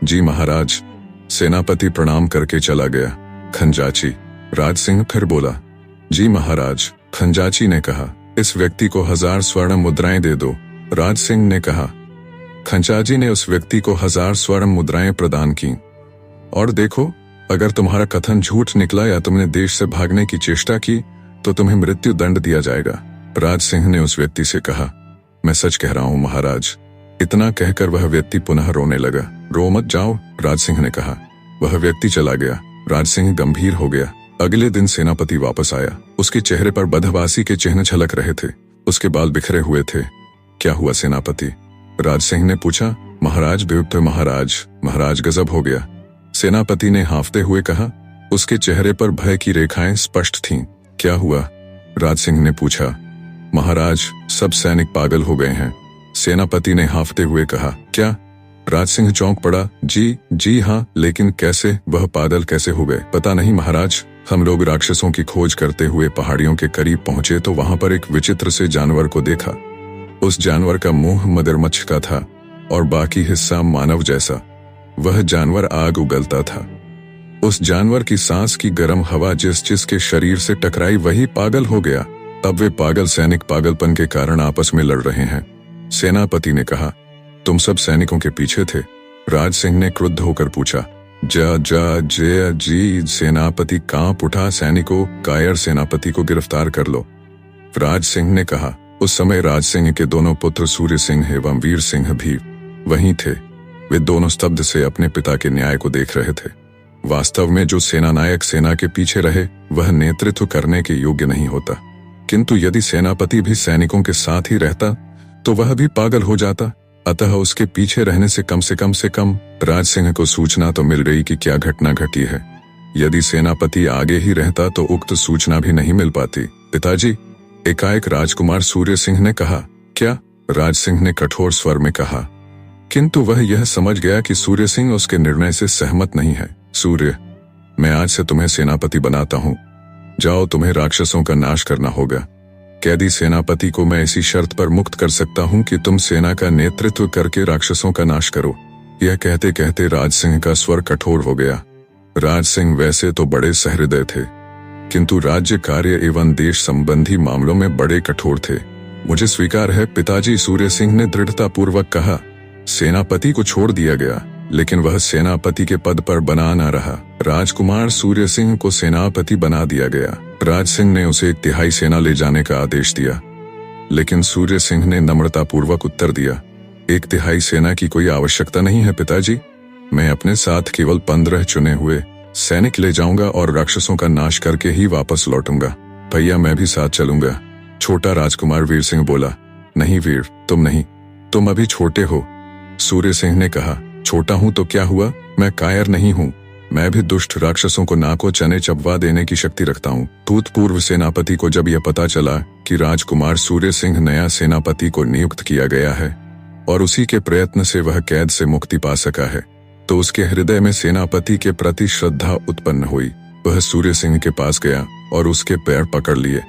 जी महाराज। सेनापति प्रणाम करके चला गया। खंजाची। राज सिंह फिर बोला, जी महाराज। खंजाची ने कहा, इस व्यक्ति को 1000 स्वर्ण मुद्राएं दे दो। राज सिंह ने कहा। खंजाची ने उस व्यक्ति को 1000 स्वर्ण मुद्राएं प्रदान की। और देखो, अगर तुम्हारा कथन झूठ निकला या तुमने देश से भागने की चेष्टा की तो तुम्हें मृत्यु दंड दिया जाएगा। राज सिंह ने उस व्यक्ति से कहा, मैं सच कह रहा हूं महाराज। इतना कहकर वह व्यक्ति पुनः रोने लगा। रो मत जाओ, राज सिंह ने कहा। वह व्यक्ति चला गया। राज सिंह गंभीर हो गया। अगले दिन सेनापति वापस आया। उसके चेहरे पर बदहवासी के चिन्ह झलक रहे थे। उसके बाल बिखरे हुए थे। क्या हुआ सेनापति? राज सिंह ने पूछा। महाराज बेवक्त महाराज। महाराज गजब हो गया, सेनापति ने हांफते हुए कहा। उसके चेहरे पर भय की रेखाएं स्पष्ट थीं। क्या हुआ? राज सिंह ने पूछा। महाराज, सब सैनिक पागल हो गए हैं, सेनापति ने हांफते हुए कहा। क्या? राज सिंह चौंक पड़ा। जी हाँ, लेकिन कैसे? वह पागल कैसे हो गए? पता नहीं महाराज। हम लोग राक्षसों की खोज करते हुए पहाड़ियों के करीब पहुंचे तो वहां पर एक विचित्र से जानवर को देखा। उस जानवर का मुंह मगरमच्छ का था और बाकी हिस्सा मानव जैसा। वह जानवर आग उगलता था। उस जानवर की सांस की गर्म हवा जिसके शरीर से टकराई वही पागल हो गया। अब वे पागल सैनिक पागलपन के कारण आपस में लड़ रहे हैं। सेनापति ने कहा, तुम सब सैनिकों के पीछे थे? राज सिंह ने क्रुद्ध होकर पूछा। जी। सेनापति कांप उठा। सैनिकों, कायर सेनापति को गिरफ्तार कर लो, राज सिंह ने कहा। उस समय राज सिंह के दोनों पुत्र सूर्य सिंह एवं वीर सिंह भी वहीं थे। वे दोनों स्तब्ध से अपने पिता के न्याय को देख रहे थे। वास्तव में जो सेनानायक सेना के पीछे रहे वह नेतृत्व करने के योग्य नहीं होता, किंतु यदि सेनापति भी सैनिकों के साथ ही रहता तो वह भी पागल हो जाता। अतः उसके पीछे रहने से कम राज सिंह को सूचना तो मिल गई कि क्या घटना घटी है। यदि सेनापति आगे ही रहता तो उक्त सूचना भी नहीं मिल पाती। पिताजी, एकाएक राजकुमार सूर्य सिंह ने कहा। क्या? राज सिंह ने कठोर स्वर में कहा, किंतु वह यह समझ गया कि सूर्य सिंह उसके निर्णय से सहमत नहीं है। सूर्य, मैं आज से तुम्हें सेनापति बनाता हूं। जाओ, तुम्हें राक्षसों का नाश करना होगा। कैदी सेनापति को मैं इसी शर्त पर मुक्त कर सकता हूं कि तुम सेना का नेतृत्व करके राक्षसों का नाश करो। यह कहते कहते राज सिंह का स्वर कठोर हो गया। राज सिंह वैसे तो बड़े सहृदय थे, किंतु राज्य कार्य एवं देश संबंधी मामलों में बड़े कठोर थे। मुझे स्वीकार है पिताजी, सूर्य सिंह ने दृढ़तापूर्वक कहा। सेनापति को छोड़ दिया गया, लेकिन वह सेनापति के पद पर बना न रहा। राजकुमार सूर्य सिंह को सेनापति बना दिया गया। राज सिंह ने उसे 1/3 सेना ले जाने का आदेश दिया, लेकिन सूर्य सिंह ने नम्रतापूर्वक उत्तर दिया, 1/3 सेना की कोई आवश्यकता नहीं है पिताजी। मैं अपने साथ केवल 15 चुने हुए सैनिक ले जाऊंगा और राक्षसों का नाश करके ही वापस लौटूंगा। भैया, मैं भी साथ चलूंगा। छोटा राजकुमार वीर सिंह बोला। नहीं वीर, तुम नहीं, तुम अभी छोटे हो। सूर्य सिंह ने कहा। छोटा हूं तो क्या हुआ? मैं कायर नहीं हूं। मैं भी दुष्ट राक्षसों को नाको चने चबवा देने की शक्ति रखता हूं। भूतपूर्व सेनापति को जब यह पता चला कि राजकुमार सूर्य सिंह नया सेनापति को नियुक्त किया गया है और उसी के प्रयत्न से वह कैद से मुक्ति पा सका है, तो उसके हृदय में सेनापति के प्रति श्रद्धा उत्पन्न हुई। वह सूर्य सिंह के पास गया और उसके पैर पकड़ लिए।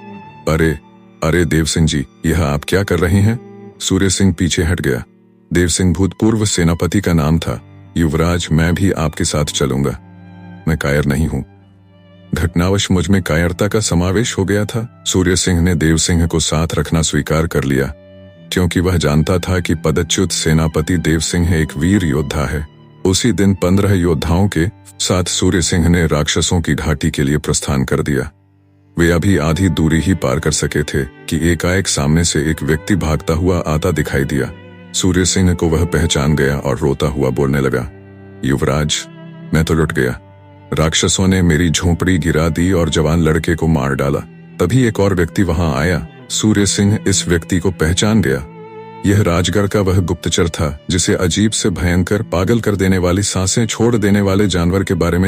अरे देव सिंह जी, यह आप क्या कर रहे हैं? सूर्य सिंह पीछे हट गया। देव सिंह भूतपूर्व सेनापति का नाम था। युवराज, मैं भी आपके साथ चलूंगा। मैं कायर नहीं हूं। घटनावश मुझ में कायरता का समावेश हो गया था। सूर्य सिंह ने देव सिंह को साथ रखना स्वीकार कर लिया, क्योंकि वह जानता था कि पदच्युत सेनापति देव सिंह एक वीर योद्धा है। उसी दिन 15 योद्धाओं के साथ सूर्य सिंह ने राक्षसों की घाटी के लिए प्रस्थान कर दिया। वे अभी आधी दूरी ही पार कर सके थे कि एकाएक सामने से एक व्यक्ति भागता हुआ आता दिखाई दिया। सूर्य सिंह को वह पहचान गया और रोता हुआ बोलने लगा, युवराज, मैं तो लुट गया। राक्षसों ने मेरी झोंपड़ी गिरा दी और जवान लड़के को मार डाला। तभी एक और व्यक्ति वहां आया। सूर्य सिंह इस व्यक्ति को पहचान गया। यह राजगढ़ का वह गुप्तचर था जिसे अजीब से भयंकर, पागल कर देने वाली, सांसें छोड़ देने वाले जानवर के बारे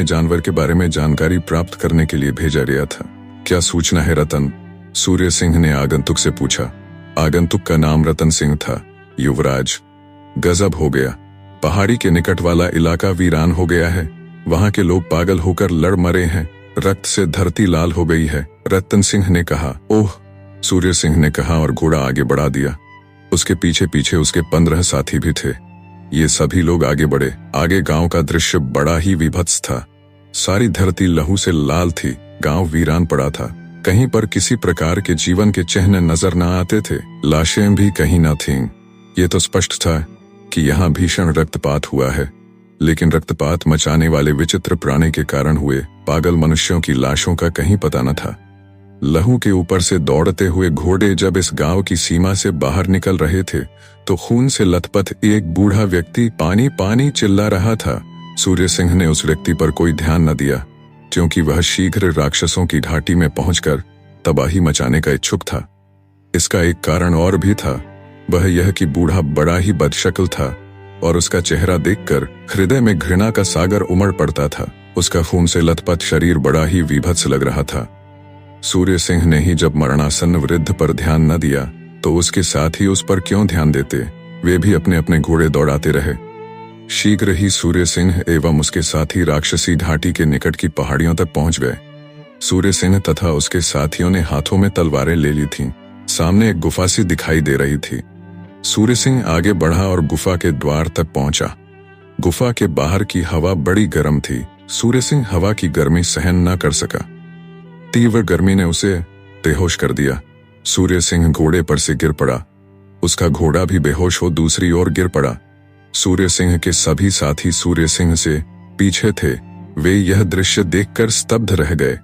में जानकारी प्राप्त करने के लिए भेजा गया था। क्या सूचना है रतन? सूर्य सिंह ने आगंतुक से पूछा। आगंतुक का नाम रतन सिंह था। युवराज, गजब हो गया। पहाड़ी के निकट वाला इलाका वीरान हो गया है। वहां के लोग पागल होकर लड़ मरे हैं। रक्त से धरती लाल हो गई है। रतन सिंह ने कहा। ओह, सूर्य सिंह ने कहा और घोड़ा आगे बढ़ा दिया। उसके पीछे पीछे उसके 15 साथी भी थे। ये सभी लोग आगे बढ़े। आगे गांव का दृश्य बड़ा ही विभत्स था। सारी धरती लहू से लाल थी। गांव वीरान पड़ा था। कहीं पर किसी प्रकार के जीवन के चिन्ह नजर न आते थे। लाशें भी कहीं न थीं। ये तो स्पष्ट था कि यहाँ भीषण रक्तपात हुआ है, लेकिन रक्तपात मचाने वाले विचित्र प्राणी के कारण हुए पागल मनुष्यों की लाशों का कहीं पता न था। लहू के ऊपर से दौड़ते हुए घोड़े जब इस गांव की सीमा से बाहर निकल रहे थे तो खून से लथपथ एक बूढ़ा व्यक्ति पानी पानी चिल्ला रहा था। सूर्य सिंह ने उस व्यक्ति पर कोई ध्यान न दिया, क्योंकि वह शीघ्र राक्षसों की घाटी में पहुंचकर तबाही मचाने का इच्छुक था। इसका एक कारण और भी था, वह यह कि बूढ़ा बड़ा ही बदशक्ल था और उसका चेहरा देखकर हृदय में घृणा का सागर उमड़ पड़ता था। उसका खून से लथपथ शरीर बड़ा ही विभत्स लग रहा था। सूर्य सिंह ने ही जब मरणासन्न वृद्ध पर ध्यान न दिया तो उसके साथ ही उस पर क्यों ध्यान देते? वे भी अपने अपने घोड़े दौड़ाते रहे। शीघ्र ही सूर्य सिंह एवं उसके साथी राक्षसी घाटी के निकट की पहाड़ियों तक पहुंच गए। सूर्य सिंह तथा उसके साथियों ने हाथों में तलवारें ले ली थीं। सामने एक गुफा सी दिखाई दे रही थी। सूर्य सिंह आगे बढ़ा और गुफा के द्वार तक पहुंचा। गुफा के बाहर की हवा बड़ी गर्म थी। सूर्य सिंह हवा की गर्मी सहन न कर सका। तीव्र गर्मी ने उसे बेहोश कर दिया। सूर्य सिंह घोड़े पर से गिर पड़ा। उसका घोड़ा भी बेहोश हो दूसरी ओर गिर पड़ा। सूर्य सिंह के सभी साथी सूर्य सिंह से पीछे थे। वे यह दृश्य देखकर स्तब्ध रह गए।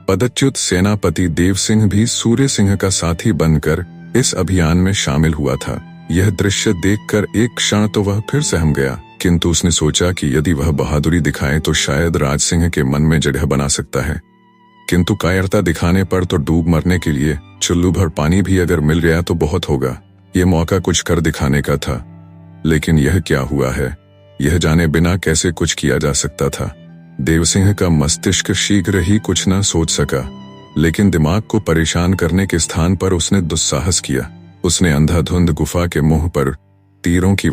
पदच्युत सेनापति देव सिंह भी सूर्य सिंह का साथी बनकर इस अभियान में शामिल हुआ था। यह दृश्य देखकर एक क्षण तो वह फिर सहम गया, किंतु उसने सोचा कि यदि वह बहादुरी दिखाए तो शायद राज सिंह के मन में जगह बना सकता है। किंतु कायरता दिखाने पर तो डूब मरने के लिए चुल्लू भर पानी भी अगर मिल गया तो बहुत होगा। ये मौका कुछ कर दिखाने का था। लेकिन यह क्या हुआ है, यह जाने बिना कैसे कुछ किया जा सकता था। देवसिंह का मस्तिष्क शीघ्र ही कुछ न सोच सका, लेकिन दिमाग को परेशान करने के स्थान पर उसने दुस्साहस किया। उसने अंधाधुंध गुफा के मुंह पर तीरों की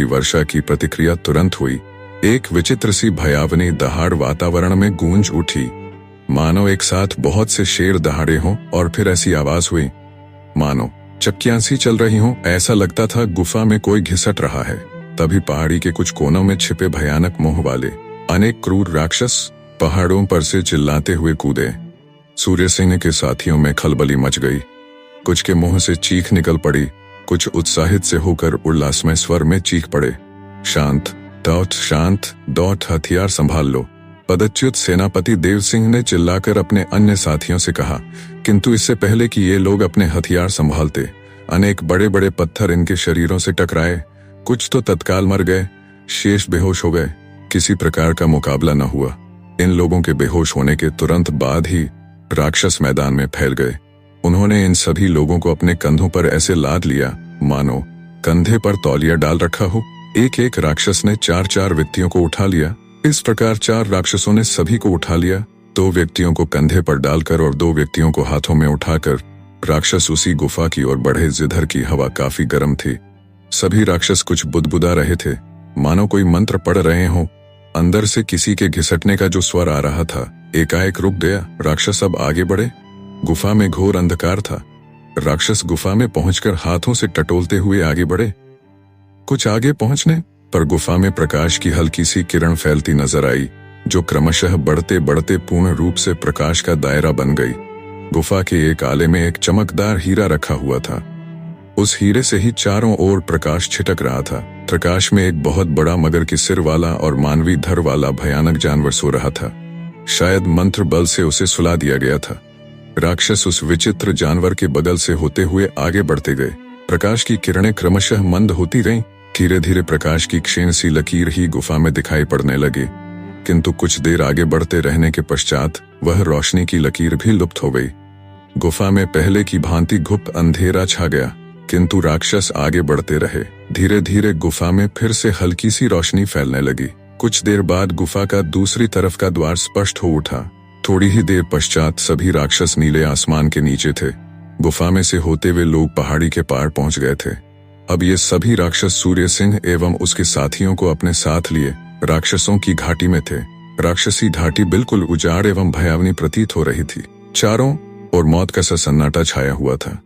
वर्षा की प्रतिक्रिया तुरंत हुई। एक विचित्र सी भयावनी दहाड़ वातावरण में गूंज उठी, मानो एक साथ बहुत से शेर दहाड़े हों। और फिर ऐसी आवाज हुई मानो चक्कियां सी चल रही हों। ऐसा लगता था गुफा में कोई घिसट रहा है। तभी पहाड़ी के कुछ कोनों में छिपे भयानक मुंह वाले अनेक क्रूर राक्षस पहाड़ों पर से चिल्लाते हुए कूदे। सूर्य सिंह के साथियों में खलबली मच गई। कुछ के मुंह से चीख निकल पड़ी, कुछ उत्साहित से होकर उल्लासमय स्वर में चीख पड़े, शांत दौट, हथियार संभाल लो। पदच्युत सेनापति देव सिंह ने चिल्लाकर अपने अन्य साथियों से कहा, किंतु इससे पहले कि ये लोग अपने हथियार संभालते, अनेक बड़े बड़े पत्थर इनके शरीरों से टकराए। कुछ तो तत्काल मर गए, शेष बेहोश हो गए। किसी प्रकार का मुकाबला न हुआ। इन लोगों के बेहोश होने के तुरंत बाद ही राक्षस मैदान में फैल गए। उन्होंने इन सभी लोगों को अपने कंधों पर ऐसे लाद लिया मानो कंधे पर तौलिया डाल रखा हो। एक एक राक्षस ने 4-4 व्यक्तियों को उठा लिया। इस प्रकार 4 राक्षसों ने सभी को उठा लिया। 2 व्यक्तियों को कंधे पर डालकर और 2 व्यक्तियों को हाथों में उठाकर राक्षस उसी गुफा की ओर बढ़े जिधर की हवा काफी गर्म थी। सभी राक्षस कुछ बुदबुदा रहे थे, मानो कोई मंत्र पढ़ रहे हों। अंदर से किसी के घिसटने का जो स्वर आ रहा था एकाएक रुक गया। राक्षस अब आगे बढ़े। गुफा में घोर अंधकार था। राक्षस गुफा में पहुंचकर हाथों से टटोलते हुए आगे बढ़े। कुछ आगे पहुंचने पर गुफा में प्रकाश की हल्की सी किरण फैलती नजर आई, जो क्रमशः बढ़ते बढ़ते पूर्ण रूप से प्रकाश का दायरा बन गई। गुफा के एक आले में एक चमकदार हीरा रखा हुआ था। उस हीरे से ही चारों ओर प्रकाश छिटक रहा था। प्रकाश में एक बहुत बड़ा मगर की सिर वाला और मानवी धर वाला भयानक जानवर सो रहा था। शायद मंत्र बल से उसे सुला दिया गया था। राक्षस उस विचित्र जानवर के बगल से होते हुए आगे बढ़ते गए। प्रकाश की किरणें क्रमशः मंद होती गईं। धीरे धीरे प्रकाश की क्षीण सी लकीर ही गुफा में दिखाई पड़ने लगी, किंतु कुछ देर आगे बढ़ते रहने के पश्चात वह रोशनी की लकीर भी लुप्त हो गई। गुफा में पहले की भांति गुप्त अंधेरा छा गया, किंतु राक्षस आगे बढ़ते रहे। धीरे धीरे गुफा में फिर से हल्की सी रोशनी फैलने लगी। कुछ देर बाद गुफा का दूसरी तरफ का द्वार स्पष्ट हो उठा। थोड़ी ही देर पश्चात सभी राक्षस नीले आसमान के नीचे थे। गुफा में से होते हुए लोग पहाड़ी के पार पहुंच गए थे। अब ये सभी राक्षस सूर्य सिंह एवं उसके साथियों को अपने साथ लिए राक्षसों की घाटी में थे। राक्षसी घाटी बिल्कुल उजाड़ एवं भयावनी प्रतीत हो रही थी। चारों ओर मौत का सा सन्नाटा छाया हुआ था।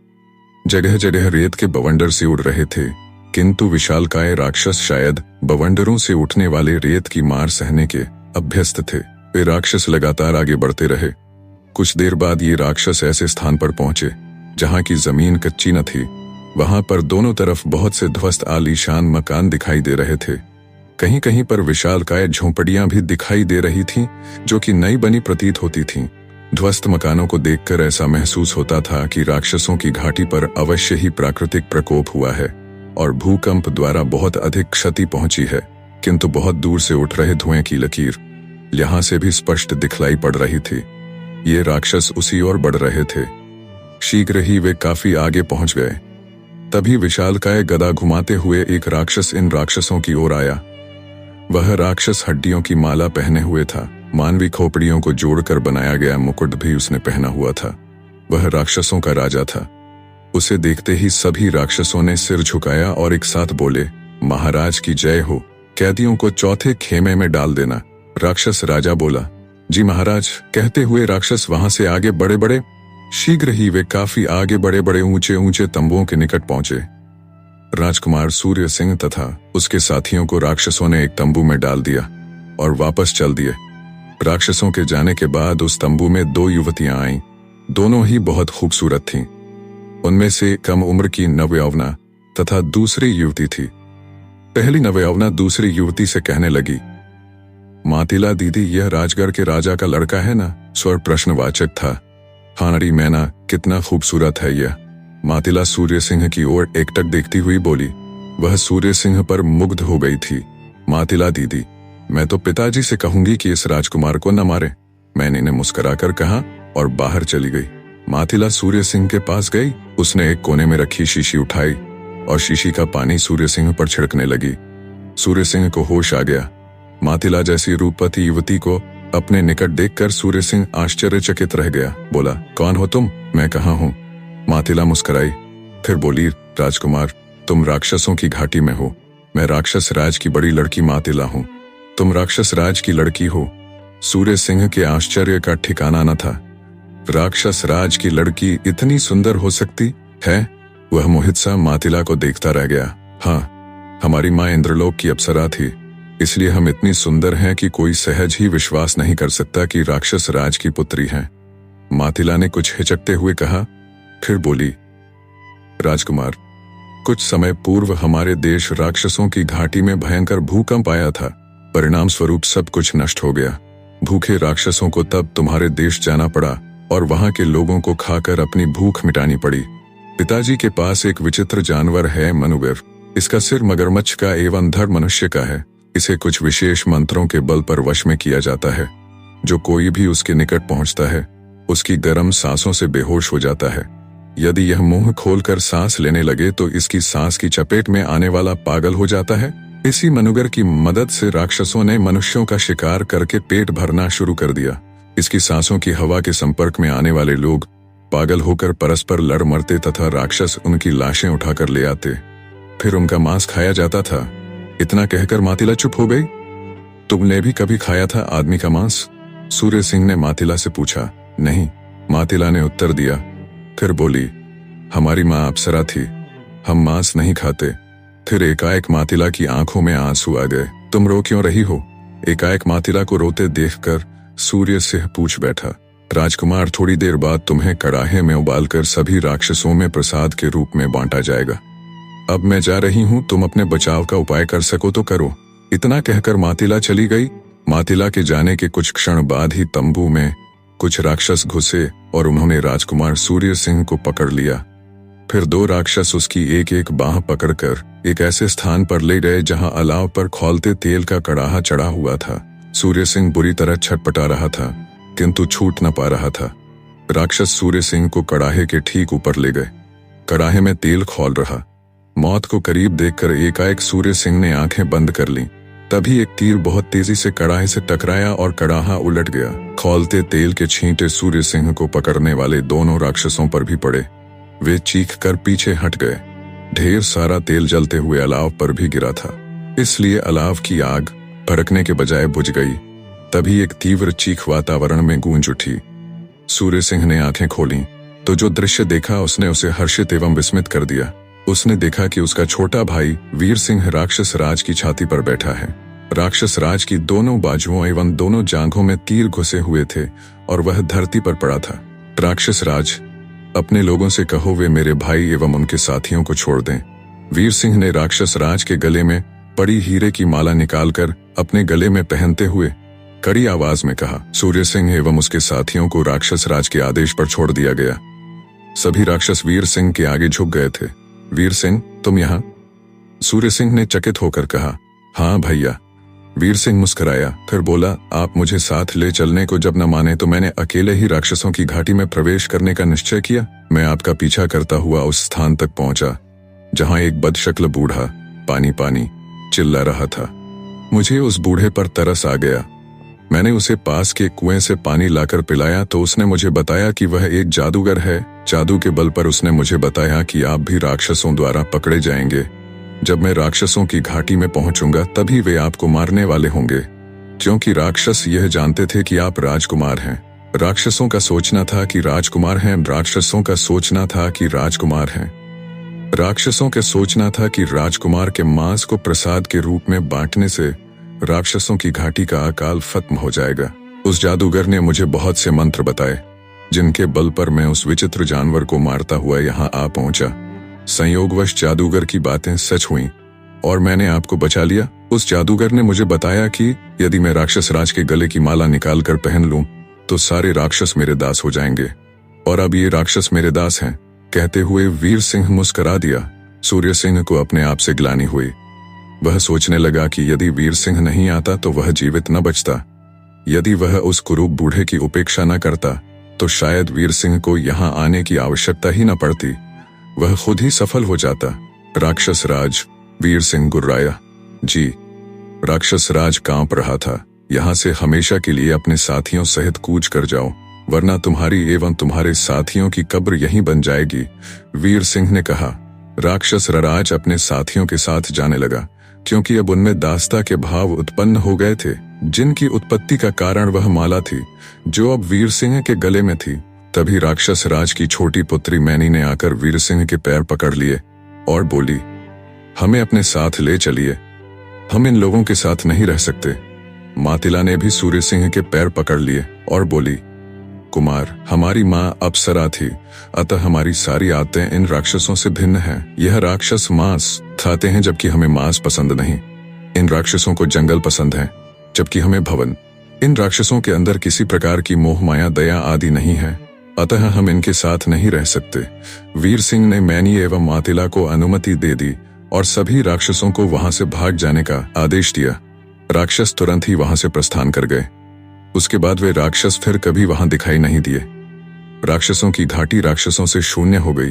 जगह जगह रेत के बवंडर से उड़ रहे थे, किंतु विशालकाय राक्षस शायद बवंडरों से उठने वाले रेत की मार सहने के अभ्यस्त थे। वे राक्षस लगातार आगे बढ़ते रहे। कुछ देर बाद ये राक्षस ऐसे स्थान पर पहुंचे जहां की जमीन कच्ची न थी। वहां पर दोनों तरफ बहुत से ध्वस्त आलीशान मकान दिखाई दे रहे थे। कहीं कहीं पर विशालकाय झोंपड़ियां भी दिखाई दे रही थीं, जो कि नई बनी प्रतीत होती थीं। ध्वस्त मकानों को देखकर ऐसा महसूस होता था कि राक्षसों की घाटी पर अवश्य ही प्राकृतिक प्रकोप हुआ है और भूकंप द्वारा बहुत अधिक क्षति पहुंची है, किंतु बहुत दूर से उठ रहे धुएं की लकीर यहां से भी स्पष्ट दिखलाई पड़ रही थी। ये राक्षस उसी ओर बढ़ रहे थे। शीघ्र ही वे काफी आगे पहुंच गए। तभी विशालकाय गदा घुमाते हुए एक राक्षस इन राक्षसों की ओर आया। वह राक्षस हड्डियों की माला पहने हुए था। मानवी खोपड़ियों को जोड़कर बनाया गया मुकुट भी उसने पहना हुआ था। वह राक्षसों का राजा था। उसे देखते ही सभी राक्षसों ने सिर झुकाया और एक साथ बोले, महाराज की जय हो, कैदियों को चौथे खेमे में डाल देना। राक्षस राजा बोला, जी महाराज। कहते हुए राक्षस वहां से आगे बढ़े बढ़े। शीघ्र ही वे काफी आगे बढ़े बढ़े ऊंचे ऊंचे तंबुओं के निकट पहुंचे। राजकुमार सूर्य सिंह तथा उसके साथियों को राक्षसों ने एक तंबू में डाल दिया और वापस चल दिए। राक्षसों के जाने के बाद उस तंबू में दो युवतियां आईं। दोनों ही बहुत खूबसूरत थीं। उनमें से कम उम्र की नवयौवना तथा दूसरी युवती थी। पहली नवयौवना दूसरी युवती से कहने लगी, मातिला दीदी, यह राजगढ़ के राजा का लड़का है ना? स्वर प्रश्नवाचक था। हानरी मैना, कितना खूबसूरत है यह। मातिला सूर्य सिंह की ओर एकटक देखती हुई बोली। वह सूर्य सिंह पर मुग्ध हो गई थी। मातिला दीदी, मैं तो पिताजी से कहूंगी कि इस राजकुमार को न मारे। मैंने इन्हें मुस्कुराकर कहा और बाहर चली गई। मातिला सूर्य सिंह के पास गई। उसने एक कोने में रखी शीशी उठाई और शीशी का पानी सूर्य सिंह पर छिड़कने लगी। सूर्य सिंह को होश आ गया। मातिला जैसी रूपवती युवती को अपने निकट देखकर सूर्य सिंह आश्चर्यचकित रह गया। बोला, कौन हो तुम? मैं कहाँ हूँ? मातिला मुस्कुराई, फिर बोली, राजकुमार, तुम राक्षसों की घाटी में हो। मैं राक्षस राज की बड़ी लड़की मातिला हूँ। तुम राक्षस राज की लड़की हो? सूर्य सिंह के आश्चर्य का ठिकाना न था। राक्षस राज की लड़की इतनी सुंदर हो सकती है? वह मोहित सा मातिला को देखता रह गया। हाँ, हमारी माँ इंद्रलोक की अप्सरा थी, इसलिए हम इतनी सुंदर हैं कि कोई सहज ही विश्वास नहीं कर सकता कि राक्षस राज की पुत्री हैं। मातिला ने कुछ हिचकते हुए कहा, फिर बोली, राजकुमार, कुछ समय पूर्व हमारे देश राक्षसों की घाटी में भयंकर भूकंप आया था। परिणाम स्वरूप सब कुछ नष्ट हो गया। भूखे राक्षसों को तब तुम्हारे देश जाना पड़ा और वहां के लोगों को खाकर अपनी भूख मिटानी पड़ी। पिताजी के पास एक विचित्र जानवर है, मनुवीर। इसका सिर मगरमच्छ का एवं धड़ मनुष्य का है। इसे कुछ विशेष मंत्रों के बल पर वश में किया जाता है। जो कोई भी उसके निकट पहुंचता है, उसकी गर्म सांसों से बेहोश हो जाता है। यदि यह मुंह खोलकर सांस लेने लगे तो इसकी सांस की चपेट में आने वाला पागल हो जाता है। इसी मनुगर की मदद से राक्षसों ने मनुष्यों का शिकार करके पेट भरना शुरू कर दिया। इसकी सांसों की हवा के संपर्क में आने वाले लोग पागल होकर परस्पर लड़ मरते तथा राक्षस उनकी लाशें उठाकर ले आते, फिर उनका मांस खाया जाता था। इतना कहकर मातिला चुप हो गई। तुमने भी कभी खाया था आदमी का मांस? सूर्य सिंह ने मातिला से पूछा। नहीं, मातिला ने उत्तर दिया। फिर बोली, हमारी माँ अप्सरा थी, हम मांस नहीं खाते। फिर एकाएक मातिला की आंखों में आंसू आ गए। तुम रो क्यों रही हो? एकाएक मातिला को रोते देखकर सूर्य सिंह पूछ बैठा। राजकुमार, थोड़ी देर बाद तुम्हें कड़ाहे में उबालकर सभी राक्षसों में प्रसाद के रूप में बांटा जाएगा। अब मैं जा रही हूँ, तुम अपने बचाव का उपाय कर सको तो करो। इतना कहकर मातिला चली गई। मातिला के जाने के कुछ क्षण बाद ही तंबू में कुछ राक्षस घुसे और उन्होंने राजकुमार सूर्य सिंह को पकड़ लिया। फिर 2 राक्षस उसकी एक एक बाह पकड़कर एक ऐसे स्थान पर ले गए जहां अलाव पर खौलते तेल का कड़ाहा चढ़ा हुआ था। सूर्य सिंह बुरी तरह छटपटा रहा था, किंतु छूट न पा रहा था। राक्षस सूर्य सिंह को कड़ाहे के ठीक ऊपर ले गए। कड़ाहे में तेल खौल रहा। मौत को करीब देखकर एकाएक सूर्य सिंह ने आंखें बंद कर लीं। तभी एक तीर बहुत तेजी से कड़ाहे से टकराया और कड़ाहा उलट गया। खौलते तेल के छींटे सूर्य सिंह को पकड़ने वाले दोनों राक्षसों पर भी पड़े। वे चीख कर पीछे हट गए। ढेर सारा तेल जलते हुए अलाव पर भी गिरा था, इसलिए अलाव की आग भड़कने के बजाय बुझ गई। तभी एक तीव्र चीख वातावरण में गूंज उठी। सूर्य सिंह ने आंखें खोलीं तो जो दृश्य देखा उसने उसे हर्षित एवं विस्मित कर दिया। उसने देखा कि उसका छोटा भाई वीर सिंह राक्षस राज की छाती पर बैठा है। राक्षस राज की दोनों बाजुओं एवं दोनों जांघों में तीर घुसे हुए थे और वह धरती पर पड़ा था। राक्षस राज, अपने लोगों से कहो वे मेरे भाई एवं उनके साथियों को छोड़ दें। वीर सिंह ने राक्षस राज के गले में पड़ी हीरे की माला निकालकर अपने गले में पहनते हुए कड़ी आवाज में कहा। सूर्य सिंह एवं उसके साथियों को राक्षस राज के आदेश पर छोड़ दिया गया। सभी राक्षस वीर सिंह के आगे झुक गए थे। वीर सिंह, तुम यहाँ? सूर्य सिंह ने चकित होकर कहा, हाँ भैया। वीर सिंह मुस्कुराया, फिर बोला, आप मुझे साथ ले चलने को जब न माने तो मैंने अकेले ही राक्षसों की घाटी में प्रवेश करने का निश्चय किया। मैं आपका पीछा करता हुआ उस स्थान तक पहुंचा जहां एक बदशक्ल बूढ़ा पानी पानी चिल्ला रहा था। मुझे उस बूढ़े पर तरस आ गया। मैंने उसे पास के कुएं से पानी लाकर पिलाया तो उसने मुझे बताया कि वह एक जादूगर है। जादू के बल पर उसने मुझे बताया कि आप भी राक्षसों द्वारा पकड़े जाएंगे। जब मैं राक्षसों की घाटी में पहुंचूंगा तभी वे आपको मारने वाले होंगे, क्योंकि राक्षस यह जानते थे कि आप राजकुमार हैं। राक्षसों का सोचना था कि राजकुमार हैं। राक्षसों का सोचना था कि राजकुमार हैं। राक्षसों के सोचना था कि राजकुमार के मांस को प्रसाद के रूप में बांटने से राक्षसों की घाटी का अकाल खत्म हो जाएगा। उस जादूगर ने मुझे बहुत से मंत्र बताए, जिनके बल पर मैं उस विचित्र जानवर को मारता हुआ यहाँ आ पहुंचा। संयोगवश जादूगर की बातें सच हुईं और मैंने आपको बचा लिया। उस जादूगर ने मुझे बताया कि यदि मैं राक्षस राज के गले की माला निकालकर पहन लूं तो सारे राक्षस मेरे दास हो जाएंगे, और अब ये राक्षस मेरे दास हैं। कहते हुए वीर सिंह मुस्करा दिया। सूर्य सिंह को अपने आप से ग्लानि हुई। वह सोचने लगा कि यदि वीर सिंह नहीं आता तो वह जीवित न बचता। यदि वह उस कुरूप बूढ़े की उपेक्षा न करता तो शायद वीर सिंह को यहाँ आने की आवश्यकता ही न पड़ती, वह खुद ही सफल हो जाता। राक्षस राज, वीर सिंह गुर्राया। जी। राक्षस राज कांप रहा था। यहाँ से हमेशा के लिए अपने साथियों सहित कूच कर जाओ, वरना तुम्हारी एवं तुम्हारे साथियों की कब्र यहीं बन जाएगी, वीर सिंह ने कहा। राक्षस राज अपने साथियों के साथ जाने लगा, क्योंकि अब उनमें दास्ता के भाव उत्पन्न हो गए थे, जिनकी उत्पत्ति का कारण वह माला थी जो अब वीर सिंह के गले में थी। तभी राक्षस राज की छोटी पुत्री मैनी ने आकर वीर सिंह के पैर पकड़ लिए और बोली, हमें अपने साथ ले चलिए, हम इन लोगों के साथ नहीं रह सकते। मातिला ने भी सूर्य सिंह के पैर पकड़ लिए और बोली, कुमार, हमारी माँ अप्सरा थी, अतः हमारी सारी आदतें इन राक्षसों से भिन्न हैं। यह राक्षस मांस खाते हैं जबकि हमें मांस पसंद नहीं। इन राक्षसों को जंगल पसंद है जबकि हमें भवन। इन राक्षसों के अंदर किसी प्रकार की मोह माया दया आदि नहीं है, अतः हम इनके साथ नहीं रह सकते। वीर सिंह ने मैनी एवं मातिला को अनुमति दे दी और सभी राक्षसों को वहां से भाग जाने का आदेश दिया। राक्षस तुरंत ही वहां से प्रस्थान कर गए। उसके बाद वे राक्षस फिर कभी वहां दिखाई नहीं दिए। राक्षसों की घाटी राक्षसों से शून्य हो गई।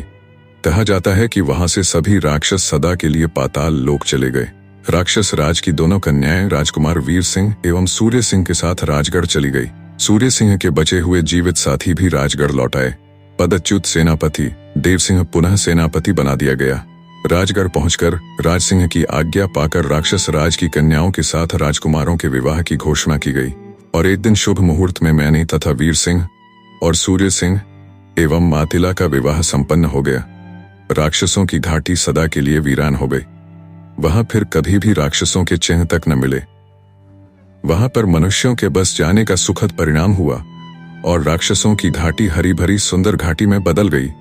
कहा जाता है कि वहां से सभी राक्षस सदा के लिए पाताल लोक चले गए। राक्षस राज की दोनों कन्याएं राजकुमार वीर सिंह एवं सूर्य सिंह के साथ राजगढ़ चली गई। सूर्य सिंह के बचे हुए जीवित साथी भी राजगढ़ लौट आए। पदच्युत सेनापति देव सिंह पुनः सेनापति बना दिया गया। राजगढ़ पहुंचकर राज सिंह की आज्ञा पाकर राक्षस राज की कन्याओं के साथ राजकुमारों के विवाह की घोषणा की गई, और एक दिन शुभ मुहूर्त में मैनी तथा वीर सिंह और सूर्य सिंह एवं मातिला का विवाह संपन्न हो गया। राक्षसों की घाटी सदा के लिए वीरान हो गई। वहां फिर कभी भी राक्षसों के चिन्ह तक न मिले। वहां पर मनुष्यों के बस जाने का सुखद परिणाम हुआ और राक्षसों की घाटी हरी भरी सुंदर घाटी में बदल गई।